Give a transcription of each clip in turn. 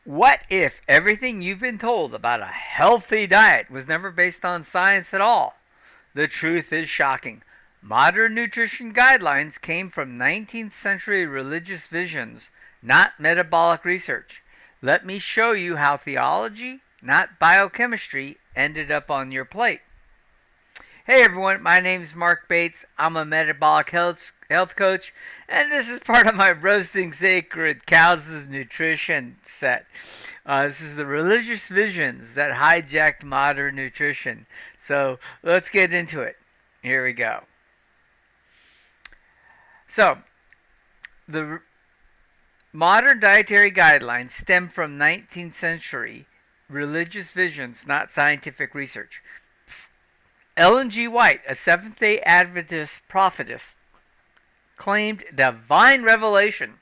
What if everything you've been told about a healthy diet was never based on science at all? The truth is shocking. Modern nutrition guidelines came from 19th century religious visions, not metabolic research. Let me show you how theology, not biochemistry, ended up on your plate. Hey everyone, my name is Marc Bates. I'm a metabolic health coach, and this is part of my Roasting Sacred Cows of Nutrition set. This is the religious visions that hijacked modern nutrition. So let's get into it. Here we go. So, the modern dietary guidelines stem from 19th century religious visions, not scientific research. Ellen G. White, a Seventh-day Adventist prophetess, claimed divine revelation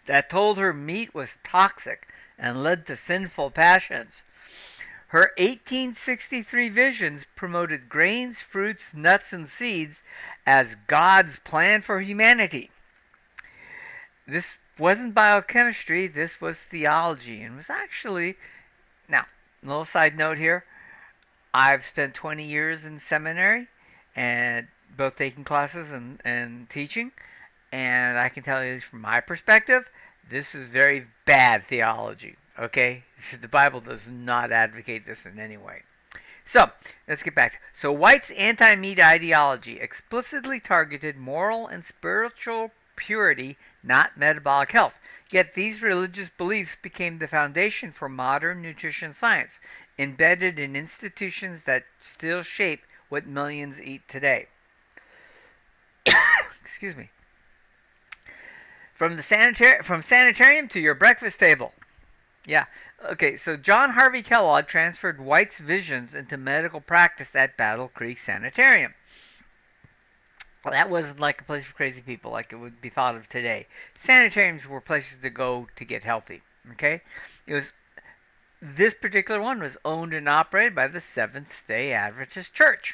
that told her meat was toxic and led to sinful passions. Her 1863 visions promoted grains, fruits, nuts, and seeds as God's plan for humanity. This wasn't biochemistry, this was theology, and was actually, now, a little side note here, I've spent 20 years in seminary, and both taking classes and teaching, and I can tell you from my perspective, this is very bad theology, okay? The Bible does not advocate this in any way. So, let's get back. So, White's anti-meat ideology explicitly targeted moral and spiritual purity, not metabolic health. Yet these religious beliefs became the foundation for modern nutrition science, embedded in institutions that still shape what millions eat today. Excuse me. From sanitarium to your breakfast table. Yeah. Okay, so John Harvey Kellogg transferred White's visions into medical practice at Battle Creek Sanitarium. Well, that wasn't like a place for crazy people like it would be thought of today. Sanitariums were places to go to get healthy. Okay? This particular one was owned and operated by the Seventh-day Adventist Church.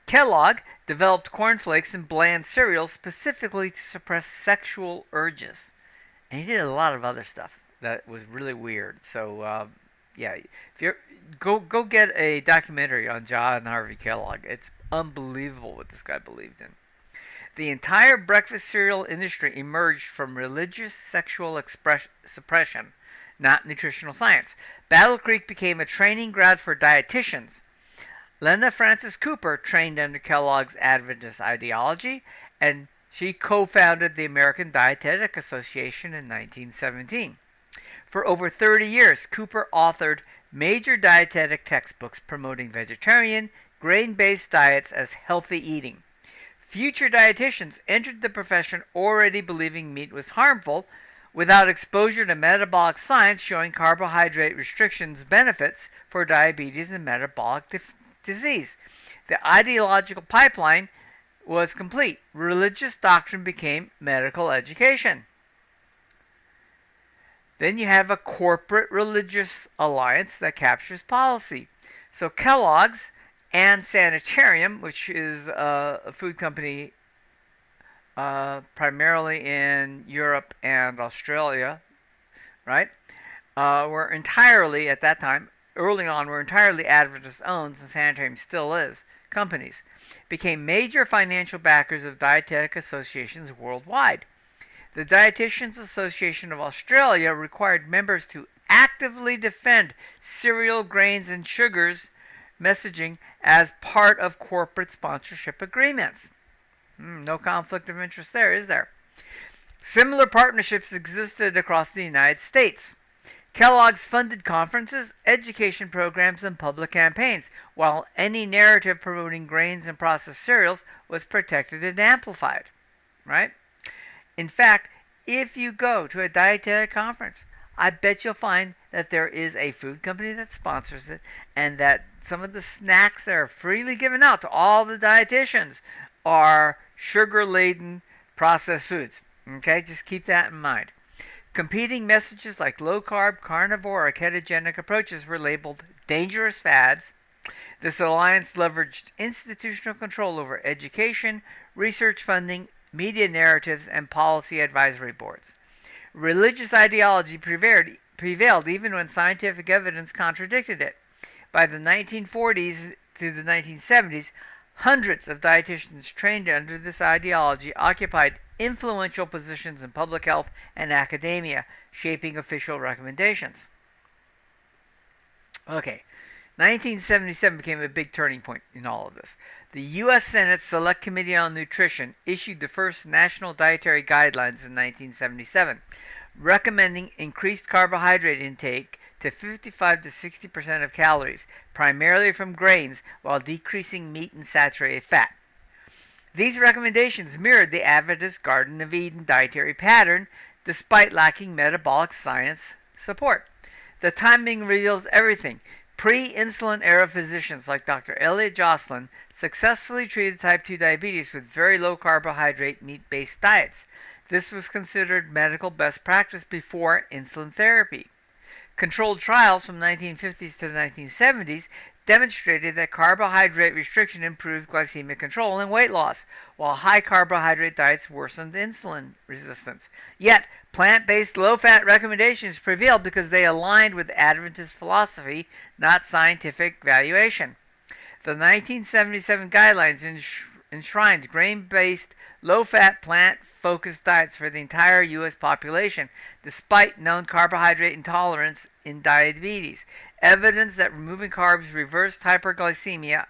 Kellogg developed cornflakes and bland cereals specifically to suppress sexual urges. And he did a lot of other stuff that was really weird. So, yeah, if you're go get a documentary on John Harvey Kellogg. It's unbelievable what this guy believed in. The entire breakfast cereal industry emerged from religious sexual suppression, not nutritional science. Battle Creek became a training ground for dietitians. Lena Francis Cooper trained under Kellogg's Adventist ideology, and she co-founded the American Dietetic Association in 1917. For over 30 years, Cooper authored major dietetic textbooks promoting vegetarian, grain-based diets as healthy eating. Future dietitians entered the profession already believing meat was harmful, without exposure to metabolic science showing carbohydrate restrictions benefits for diabetes and metabolic disease. The ideological pipeline was complete. Religious doctrine became medical education. Then you have a corporate religious alliance that captures policy. So Kellogg's and Sanitarium, which is a food company primarily in Europe and Australia, right, were entirely, at that time, early on, were entirely Adventist-owned, and Sanitarium still is, companies, became major financial backers of dietetic associations worldwide. The Dietitians Association of Australia required members to actively defend cereal, grains, and sugars messaging as part of corporate sponsorship agreements. No conflict of interest there, is there? Similar partnerships existed across the United States. Kellogg's funded conferences, education programs, and public campaigns, while any narrative promoting grains and processed cereals was protected and amplified. Right? In fact, if you go to a dietetic conference, I bet you'll find that there is a food company that sponsors it, and that some of the snacks that are freely given out to all the dietitians are sugar-laden processed foods. Okay, just keep that in mind. Competing messages like low-carb, carnivore, or ketogenic approaches were labeled dangerous fads. This alliance leveraged institutional control over education, research funding, media narratives, and policy advisory boards. Religious ideology prevailed even when scientific evidence contradicted it. By the 1940s to the 1970s, hundreds of dietitians trained under this ideology occupied influential positions in public health and academia, shaping official recommendations. Okay, 1977 became a big turning point in all of this. The U.S. Senate Select Committee on Nutrition issued the first national dietary guidelines in 1977, recommending increased carbohydrate intake to 55 to 60% of calories, primarily from grains, while decreasing meat and saturated fat. These recommendations mirrored the Adventist Garden of Eden dietary pattern, despite lacking metabolic science support. The timing reveals everything. Pre-insulin era physicians like Dr. Elliot Jocelyn successfully treated type 2 diabetes with very low carbohydrate, meat-based diets. This was considered medical best practice before insulin therapy. Controlled trials from the 1950s to the 1970s demonstrated that carbohydrate restriction improved glycemic control and weight loss, while high carbohydrate diets worsened insulin resistance. Yet, plant-based low-fat recommendations prevailed because they aligned with Adventist philosophy, not scientific valuation. The 1977 guidelines enshrined grain-based, low-fat, plant-focused diets for the entire U.S. population, despite known carbohydrate intolerance in diabetes. Evidence that removing carbs reversed hyperglycemia,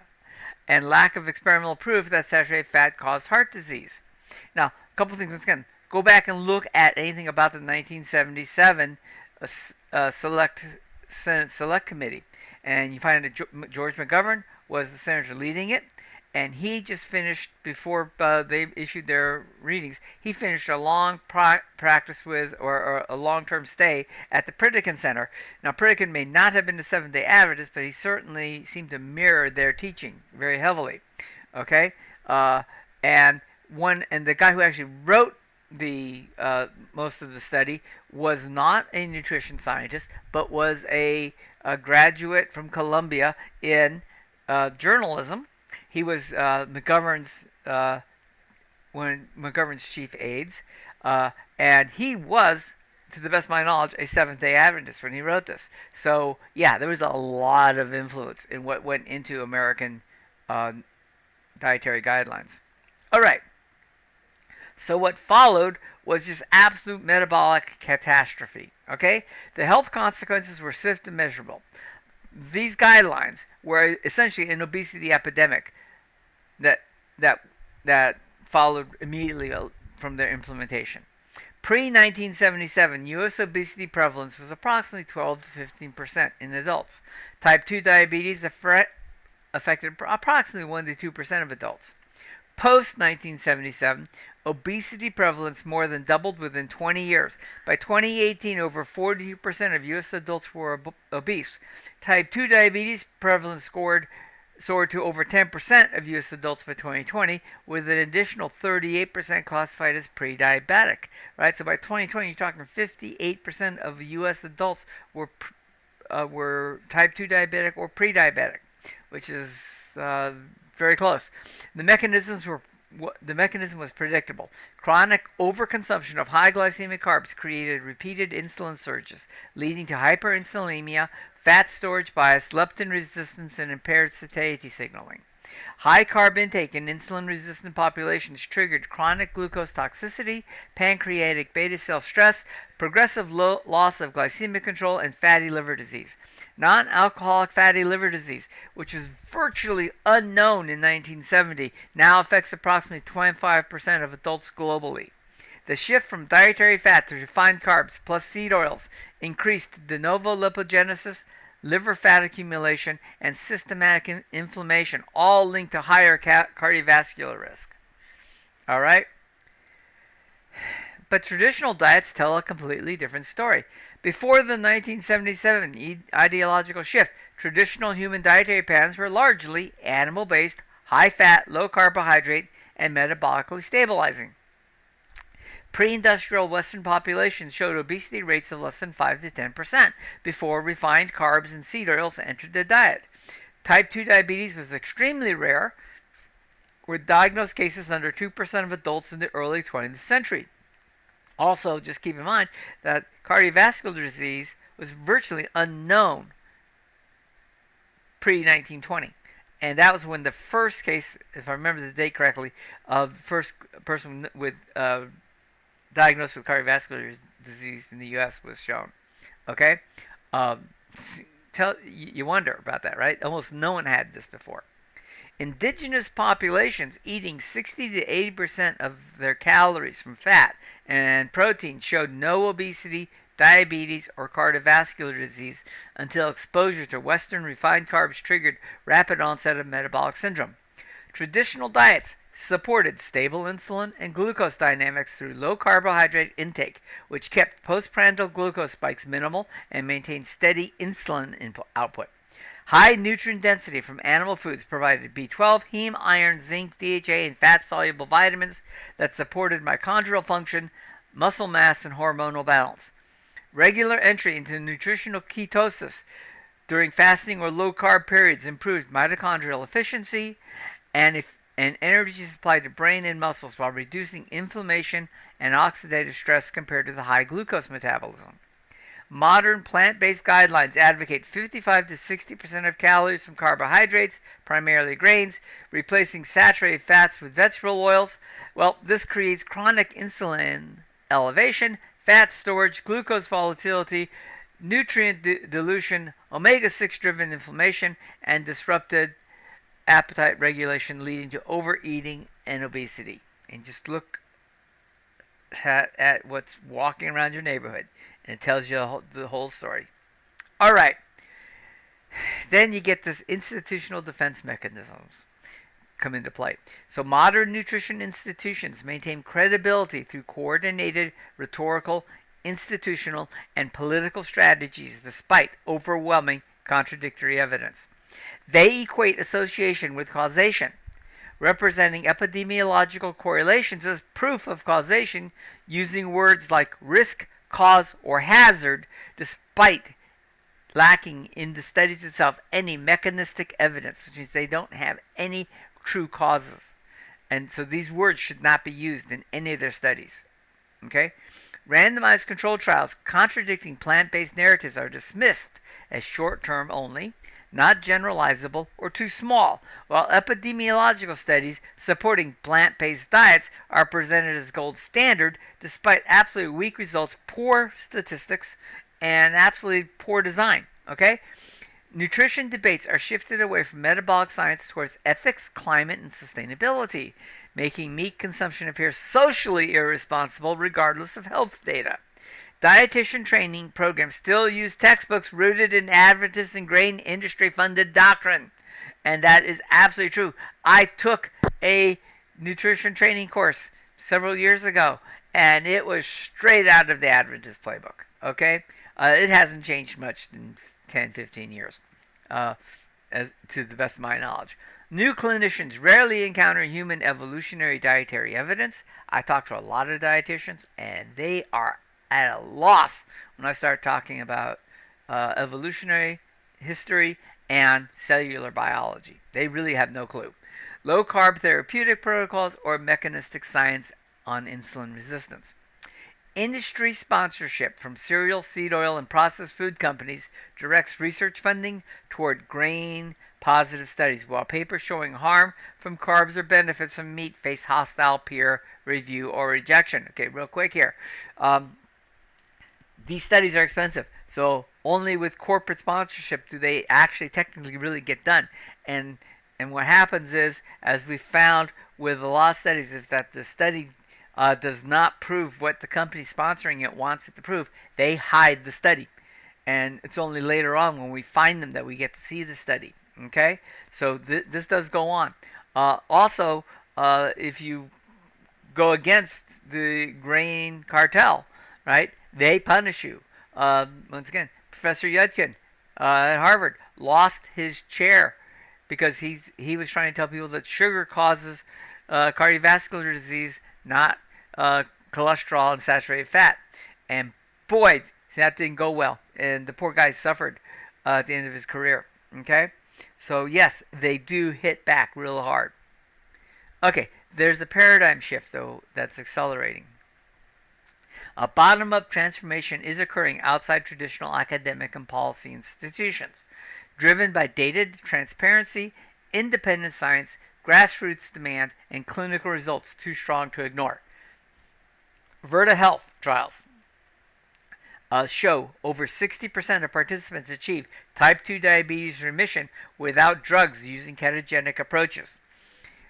and lack of experimental proof that saturated fat caused heart disease. Now, a couple things once again. Go back and look at anything about the 1977 Senate Select Committee, and you find that George McGovern was the senator leading it, and he just finished, before they issued their readings, he finished a long practice with, or a long-term stay at the Pritikin Center. Now, Pritikin may not have been the Seventh-day Adventist, but he certainly seemed to mirror their teaching very heavily. Okay, and the guy who actually wrote the most of the study was not a nutrition scientist, but was a graduate from Columbia in journalism. He was McGovern's chief aides, and he was, to the best of my knowledge, a Seventh-day Adventist when he wrote this. So, yeah, there was a lot of influence in what went into American dietary guidelines. All right. So what followed was just absolute metabolic catastrophe. Okay, the health consequences were swift and measurable. These guidelines were essentially an obesity epidemic that followed immediately from their implementation. Pre-1977, U.S. obesity prevalence was approximately 12 to 15% in adults. Type 2 diabetes affected approximately 1 to 2% of adults. Post-1977, obesity prevalence more than doubled within 20 years. By 2018, over 42% of U.S. adults were obese. Type 2 diabetes prevalence soared to over 10% of U.S. adults by 2020, with an additional 38% classified as pre-diabetic. Right, so by 2020, you're talking 58% of U.S. adults were type 2 diabetic or pre-diabetic, which is very close. The mechanism was predictable. Chronic overconsumption of high glycemic carbs created repeated insulin surges, leading to hyperinsulinemia, fat storage bias, leptin resistance, and impaired satiety signaling. High carb intake in insulin-resistant populations triggered chronic glucose toxicity, pancreatic beta cell stress, progressive loss of glycemic control, and fatty liver disease. Non-alcoholic fatty liver disease, which was virtually unknown in 1970, now affects approximately 25% of adults globally. The shift from dietary fat to refined carbs plus seed oils increased de novo lipogenesis, liver fat accumulation, and systematic inflammation, all linked to higher cardiovascular risk. All right? But traditional diets tell a completely different story. Before the 1977 ideological shift, traditional human dietary patterns were largely animal-based, high-fat, low-carbohydrate, and metabolically stabilizing. Pre-industrial Western populations showed obesity rates of less than 5 to 10% before refined carbs and seed oils entered the diet. Type 2 diabetes was extremely rare, with diagnosed cases under 2% of adults in the early 20th century. Also, just keep in mind that cardiovascular disease was virtually unknown pre-1920. And that was when the first case, if I remember the date correctly, of the first person with diagnosed with cardiovascular disease in the U.S. was shown. Okay, um, you wonder about that, right? Almost no one had this before. Indigenous populations eating 60 to 80% of their calories from fat and protein showed no obesity, diabetes, or cardiovascular disease until exposure to Western refined carbs triggered rapid onset of metabolic syndrome. Traditional diets supported stable insulin and glucose dynamics through low carbohydrate intake, which kept postprandial glucose spikes minimal and maintained steady insulin output. High nutrient density from animal foods provided B12, heme, iron, zinc, DHA, and fat-soluble vitamins that supported mitochondrial function, muscle mass, and hormonal balance. Regular entry into nutritional ketosis during fasting or low-carb periods improved mitochondrial efficiency and energy supply to brain and muscles while reducing inflammation and oxidative stress compared to the high glucose metabolism. Modern plant-based guidelines advocate 55 to 60% of calories from carbohydrates, primarily grains, replacing saturated fats with vegetable oils. Well, this creates chronic insulin elevation, fat storage, glucose volatility, nutrient dilution, omega-6 driven inflammation, and disrupted appetite regulation, leading to overeating and obesity. And just look at what's walking around your neighborhood, and it tells you the whole story. All right. Then you get this institutional defense mechanisms come into play. So modern nutrition institutions maintain credibility through coordinated rhetorical, institutional, and political strategies despite overwhelming contradictory evidence. They equate association with causation, representing epidemiological correlations as proof of causation using words like risk, cause, or hazard, despite lacking in the studies itself any mechanistic evidence, which means they don't have any true causes. And so these words should not be used in any of their studies. Okay? Randomized control trials contradicting plant-based narratives are dismissed as short-term only, not generalizable, or too small, while epidemiological studies supporting plant-based diets are presented as gold standard despite absolutely weak results, poor statistics, and absolutely poor design. Okay? Nutrition debates are shifted away from metabolic science towards ethics, climate, and sustainability, making meat consumption appear socially irresponsible regardless of health data. Dietitian training programs still use textbooks rooted in Adventist and grain industry funded doctrine. And that is absolutely true. I took a nutrition training course several years ago, and it was straight out of the Adventist playbook. Okay? It hasn't changed much in 10, 15 years, as to the best of my knowledge. New clinicians rarely encounter human evolutionary dietary evidence. I talk to a lot of dietitians, and they are at a loss when I start talking about evolutionary history and cellular biology. They really have no clue. Low-carb therapeutic protocols or mechanistic science on insulin resistance. Industry sponsorship from cereal, seed oil, and processed food companies directs research funding toward grain-positive studies, while papers showing harm from carbs or benefits from meat face hostile peer review or rejection. Okay, real quick here. These studies are expensive, so only with corporate sponsorship do they actually technically really get done. And what happens is, as we found with a lot of studies, is that the study does not prove what the company sponsoring it wants it to prove, they hide the study. And it's only later on when we find them that we get to see the study. Okay? So this does go on. Also, if you go against the grain cartel, right, they punish you. Once again, Professor Yudkin at Harvard lost his chair because he was trying to tell people that sugar causes cardiovascular disease, not cholesterol and saturated fat. And boy, that didn't go well. And the poor guy suffered at the end of his career. Okay? So yes, they do hit back real hard. Okay, there's a paradigm shift, though, that's accelerating. A bottom-up transformation is occurring outside traditional academic and policy institutions, driven by data transparency, independent science, grassroots demand, and clinical results too strong to ignore. Virta Health trials show over 60% of participants achieve type 2 diabetes remission without drugs using ketogenic approaches,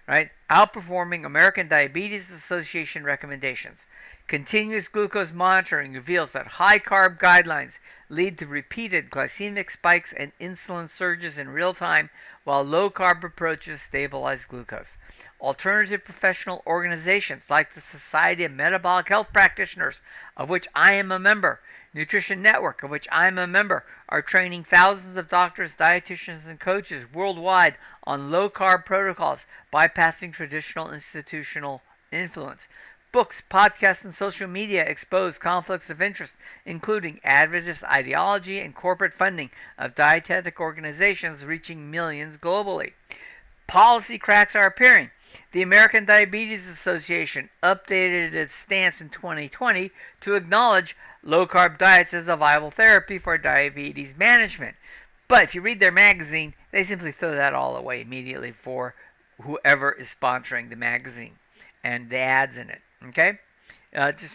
right? Outperforming American Diabetes Association recommendations. Continuous glucose monitoring reveals that high carb guidelines lead to repeated glycemic spikes and insulin surges in real time, while low carb approaches stabilize glucose. Alternative professional organizations like the Society of Metabolic Health Practitioners, of which I am a member, Nutrition Network, of which I am a member, are training thousands of doctors, dietitians, and coaches worldwide on low-carb protocols, bypassing traditional institutional influence. Books, podcasts, and social media expose conflicts of interest, including Adventist ideology and corporate funding of dietetic organizations reaching millions globally. Policy cracks are appearing. The American Diabetes Association updated its stance in 2020 to acknowledge low-carb diets as a viable therapy for diabetes management. But if you read their magazine, they simply throw that all away immediately for whoever is sponsoring the magazine and the ads in it. Okay, just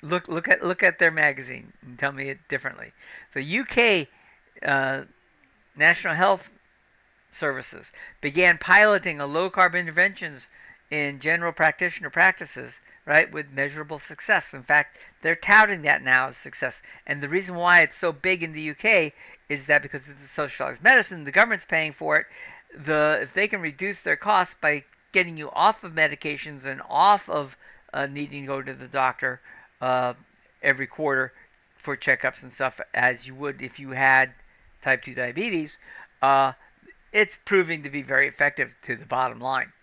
look at their magazine and tell me it differently. The UK National Health Services began piloting a low-carb interventions in general practitioner practices, right, with measurable success. In fact, they're touting that now as success. And the reason why it's so big in the UK is that because it's a socialized medicine, the government's paying for it. If they can reduce their costs by getting you off of medications and off of needing to go to the doctor every quarter for checkups and stuff, as you would if you had type 2 diabetes, it's proving to be very effective to the bottom line.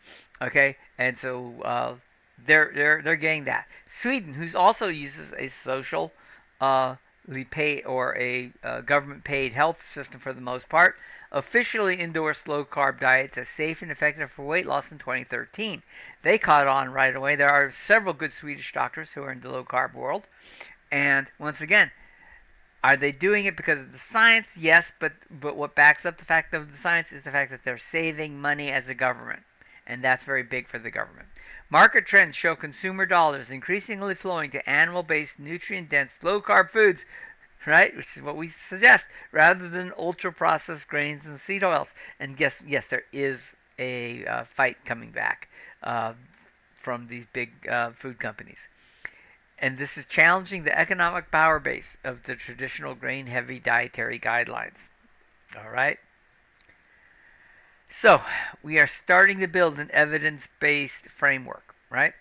Okay, and so they're getting that. Sweden, who also uses a social pay or a government paid health system for the most part, officially endorsed low carb diets as safe and effective for weight loss in 2013. They caught on right away. There are several good Swedish doctors who are in the low carb world, and once again, are they doing it because of the science? Yes, but what backs up the fact of the science is the fact that they're saving money as a government, and that's very big for the government. Market trends show consumer dollars increasingly flowing to animal-based, nutrient-dense, low-carb foods, right? Which is what we suggest, rather than ultra-processed grains and seed oils. And yes, there is a fight coming back from these big food companies. And this is challenging the economic power base of the traditional grain-heavy dietary guidelines. All right? So, we are starting to build an evidence-based framework, right?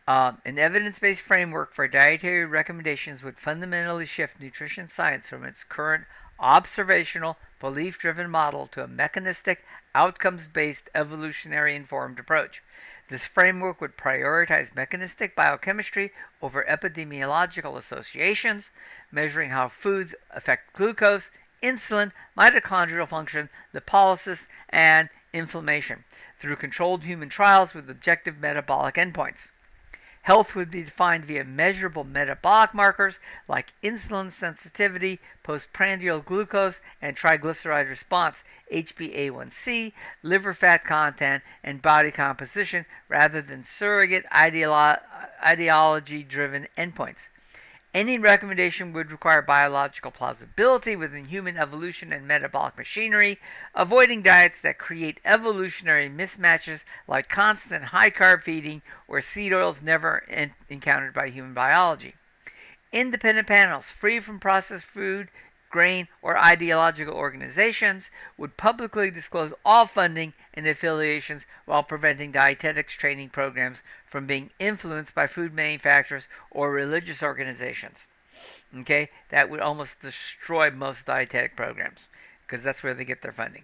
An evidence-based framework for dietary recommendations would fundamentally shift nutrition science from its current observational, belief-driven model to a mechanistic, outcomes-based, evolutionary-informed approach. This framework would prioritize mechanistic biochemistry over epidemiological associations, measuring how foods affect glucose, insulin, mitochondrial function, lipolysis, and inflammation through controlled human trials with objective metabolic endpoints. Health would be defined via measurable metabolic markers like insulin sensitivity, postprandial glucose and triglyceride response, HbA1c, liver fat content, and body composition rather than surrogate ideology-driven endpoints. Any recommendation would require biological plausibility within human evolution and metabolic machinery, avoiding diets that create evolutionary mismatches like constant high-carb feeding or seed oils never encountered by human biology. Independent panels free from processed food, grain, or ideological organizations would publicly disclose all funding and affiliations while preventing dietetics training programs from being influenced by food manufacturers or religious organizations. Okay, that would almost destroy most dietetic programs because that's where they get their funding.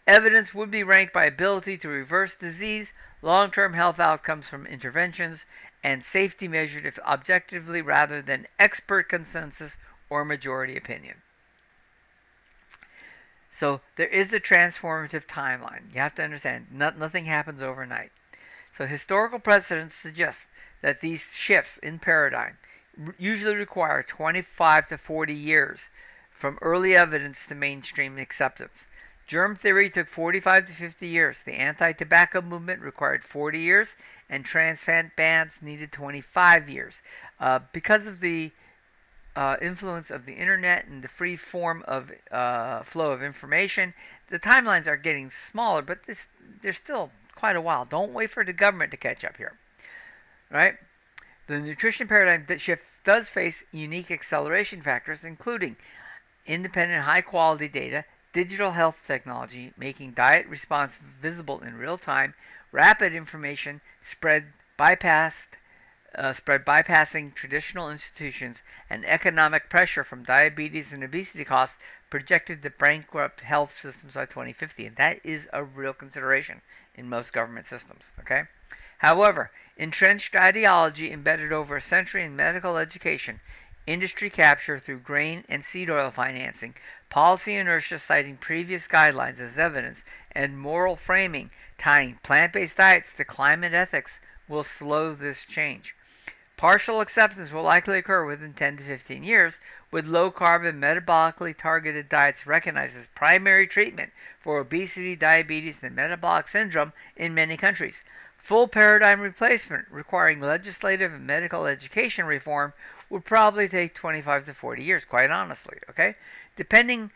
Evidence would be ranked by ability to reverse disease, long-term health outcomes from interventions, and safety measured objectively rather than expert consensus or majority opinion. So there is a transformative timeline. You have to understand, nothing happens overnight. So historical precedents suggest that these shifts in paradigm usually require 25 to 40 years from early evidence to mainstream acceptance. Germ theory took 45 to 50 years. The anti-tobacco movement required 40 years, and trans fat bans needed 25 years. Because of the influence of the internet and the free form of flow of information, the timelines are getting smaller, but there's still quite a while. Don't wait for the government to catch up here, right? The nutrition paradigm shift does face unique acceleration factors, including independent high-quality data, digital health technology making diet response visible in real time, rapid information spread bypassing traditional institutions, and economic pressure from diabetes and obesity costs projected to bankrupt health systems by 2050. And that is a real consideration in most government systems. Okay? However, entrenched ideology embedded over a century in medical education, industry capture through grain and seed oil financing, policy inertia citing previous guidelines as evidence, and moral framing tying plant-based diets to climate ethics will slow this change. Partial acceptance will likely occur within 10 to 15 years, with low-carb and metabolically targeted diets recognized as primary treatment for obesity, diabetes, and metabolic syndrome in many countries. Full paradigm replacement requiring legislative and medical education reform would probably take 25 to 40 years, quite honestly, okay? Demanding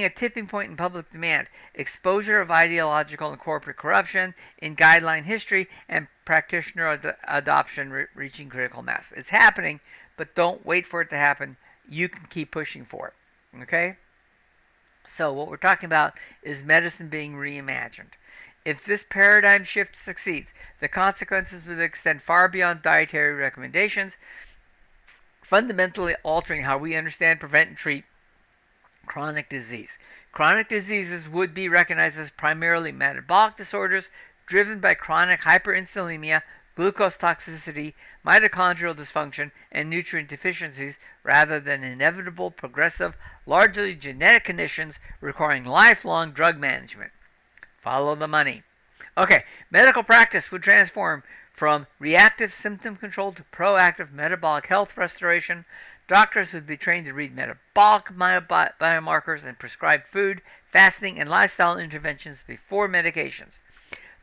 a tipping point in public demand, exposure of ideological and corporate corruption in guideline history, and practitioner adoption reaching critical mass. It's happening, but don't wait for it to happen. You can keep pushing for it, okay? So what we're talking about is medicine being reimagined. If this paradigm shift succeeds, the consequences would extend far beyond dietary recommendations, fundamentally altering how we understand, prevent, and treat chronic disease. Chronic diseases would be recognized as primarily metabolic disorders driven by chronic hyperinsulinemia, glucose toxicity, mitochondrial dysfunction, and nutrient deficiencies rather than inevitable, progressive, largely genetic conditions requiring lifelong drug management. Follow the money. Okay, medical practice would transform from reactive symptom control to proactive metabolic health restoration. Doctors would be trained to read metabolic biomarkers and prescribe food, fasting, and lifestyle interventions before medications.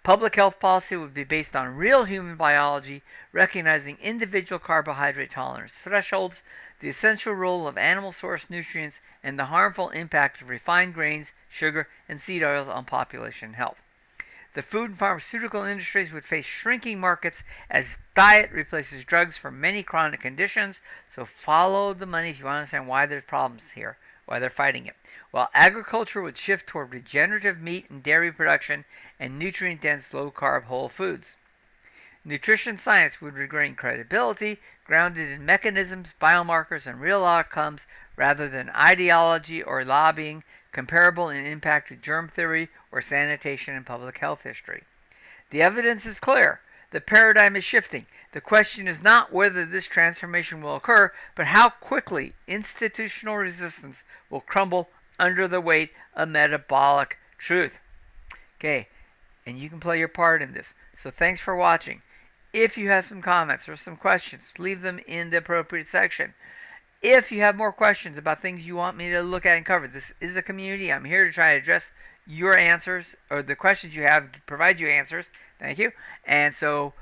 Public health policy would be based on real human biology, recognizing individual carbohydrate tolerance thresholds, the essential role of animal source nutrients, and the harmful impact of refined grains, sugar, and seed oils on population health. The food and pharmaceutical industries would face shrinking markets as diet replaces drugs for many chronic conditions. So follow the money if you want to understand why there's problems here, why they're fighting it. While agriculture would shift toward regenerative meat and dairy production and nutrient-dense low-carb whole foods. Nutrition science would regain credibility, grounded in mechanisms, biomarkers, and real outcomes rather than ideology or lobbying, comparable in impact to germ theory or sanitation and public health history. The evidence is clear. The paradigm is shifting. The question is not whether this transformation will occur, but how quickly institutional resistance will crumble under the weight of metabolic truth. Okay, and you can play your part in this. So thanks for watching. If you have some comments or some questions, leave them in the appropriate section. If you have more questions about things you want me to look at and cover, this is a community. I'm here to try to address your answers or the questions you have, provide you answers. Thank you. And so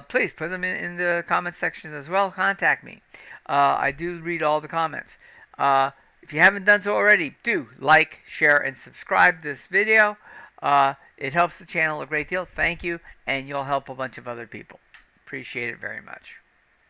please put them in the comment sections as well. Contact me. I do read all the comments. If you haven't done so already, do like, share, and subscribe this video. It helps the channel a great deal. Thank you, and you'll help a bunch of other people. Appreciate it very much.